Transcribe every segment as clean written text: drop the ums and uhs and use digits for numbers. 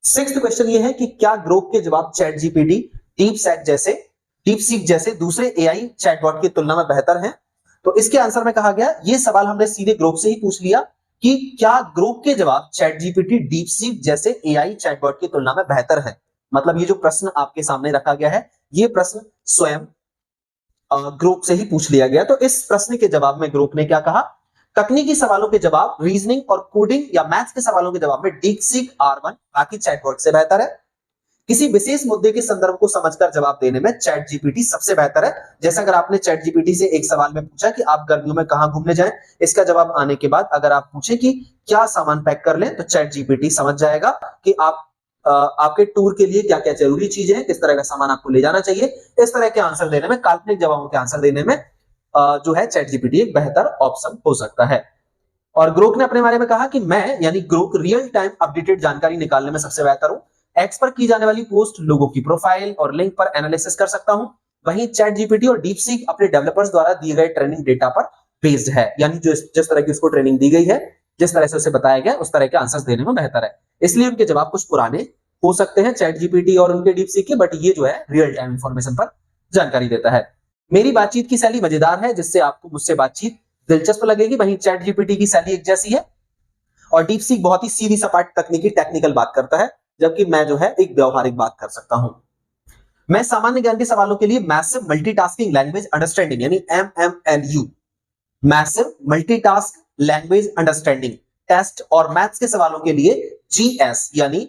Sixth question ये है कि क्या ग्रोक के जवाब चैट जीपीटी, डीप सीक जैसे दूसरे एआई चैटबॉट की तुलना में बेहतर हैं? तो इसके आंसर में कहा गया, ये सवाल हमने सीधे ग्रोक से ही पूछ लिया कि क्या ग्रोक के जवाब चैट जीपीटी, डीप सीक जैसे एआई चैटबॉट की तुलना में बेहतर है। मतलब ये जो प्रश्न आपके सामने रखा गया है, ये प्रश्न स्वयं ग्रोक से ही पूछ लिया गया। तो इस प्रश्न के जवाब में ग्रोक ने क्या कहा, तकनीकी सवालों के जवाब, रीजनिंग और कोडिंग या मैथ्स के सवालों के जवाब में डीपसीक R1 बाकी चैटबॉट से बेहतर है। किसी विशेष मुद्दे के संदर्भ को समझकर जवाब देने में चैट जीपीटी सबसे बेहतर है। जैसे अगर आपने चैट जीपीटी से एक सवाल में पूछा कि आप गर्मियों में कहां घूमने जाएं, इसका जवाब आने के बाद अगर आप पूछे कि क्या सामान पैक कर लें, तो चैट जीपीटी समझ जाएगा कि आपके टूर के लिए क्या क्या जरूरी चीजें हैं, किस तरह का सामान आपको ले जाना चाहिए। इस तरह के आंसर देने में, काल्पनिक जवाबों के आंसर देने में जो है चैट जीपीटी एक बेहतर ऑप्शन हो सकता है। और ग्रोक ने अपने बारे में कहा कि मैं यानी ग्रोक रियल टाइम अपडेटेड जानकारी निकालने में सबसे बेहतर हूं। एक्स पर की जाने वाली पोस्ट, लोगों की प्रोफाइल और लिंक पर एनालिसिस कर सकता हूं। वहीं चैट जीपीटी और डीपसीक अपने डेवलपर्स द्वारा दिए गए ट्रेनिंग डेटा पर बेस्ड है, यानी जिस तरह की उसको ट्रेनिंग दी गई है, जिस तरह से उसे बताया गया, उस तरह के आंसर्स देने में बेहतर है। इसलिए उनके जवाब कुछ पुराने हो सकते हैं चैट जीपीटी और उनके डीपसीक के, बट ये जो है रियल टाइम इंफॉर्मेशन पर जानकारी देता है। मेरी बातचीत की शैली मजेदार है, जिससे आपको मुझसे बातचीत दिलचस्प लगेगी। वहीं चैट जीपीटी की शैली एक जैसी है और डीपसीक बहुत ही सीधी सपाट तकनीकी टेक्निकल बात करता है, जबकि मैं जो है एक व्यवहारिक बात कर सकता हूं। मैं सामान्य ज्ञान के सवालों के लिए मैसिव मल्टीटास्किंग लैंग्वेज अंडरस्टैंडिंग यानी MMLU, massive multitask language understanding test और मैथ्स के सवालों के लिए GS यानी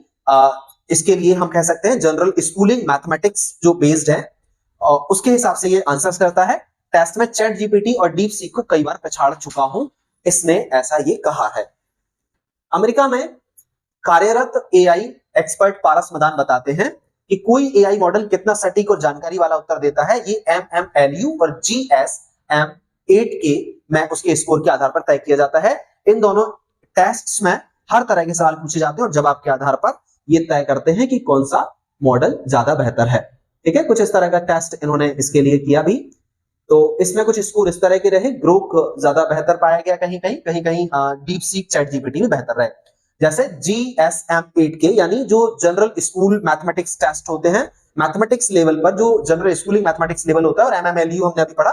इसके लिए हम कह सकते हैं जनरल स्कूलिंग मैथमेटिक्स जो बेस्ड है, और उसके हिसाब से ये आंसर्स करता है। टेस्ट में चैट जीपीटी और डीपसीक को कई बार पछाड़ चुका हूं, इसने ऐसा ये कहा है। अमेरिका में कार्यरत एआई एक्सपर्ट पारस मदान बताते हैं कि कोई एआई मॉडल कितना सटीक और जानकारी वाला उत्तर देता है, ये MMLU और GSM8K में उसके स्कोर के आधार पर तय किया जाता है। इन दोनों टेस्ट्स में हर तरह के सवाल पूछे जाते हैं और जवाब के आधार पर ये तय करते हैं कि कौन सा मॉडल ज्यादा बेहतर है। ठीक है, कुछ इस तरह का टेस्ट इन्होंने इसके लिए किया भी। तो इसमें कुछ स्कोर इस तरह के रहे, ग्रोक ज्यादा बेहतर पाया गया, कहीं कहीं डीपसीक चैट जीपीटी में बेहतर रहे। जैसे GSM8K यानी जो जनरल स्कूल मैथमेटिक्स टेस्ट होते हैं, मैथमेटिक्स लेवल पर जो जनरल स्कूलिंग मैथमेटिक्स लेवल होता है, और MMLU हमने अभी पढ़ा,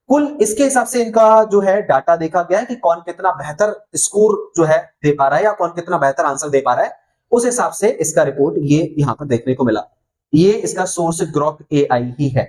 कुल इसके हिसाब से इनका जो है डाटा देखा गया है कि कौन कितना बेहतर स्कोर जो है दे पा रहा है या कौन कितना बेहतर आंसर दे पा रहा है। उस हिसाब से इसका रिपोर्ट ये यहां पर देखने को मिला। ये इसका सोर्स ग्रोक AI ही है।